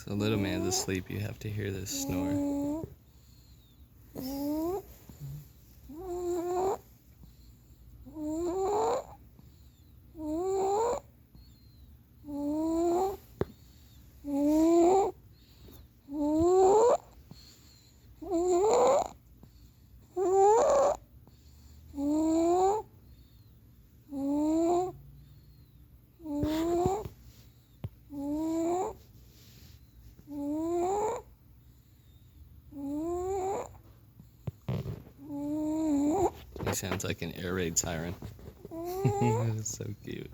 So little man's asleep, you have to hear this snore. He sounds like an air raid siren. It's so cute.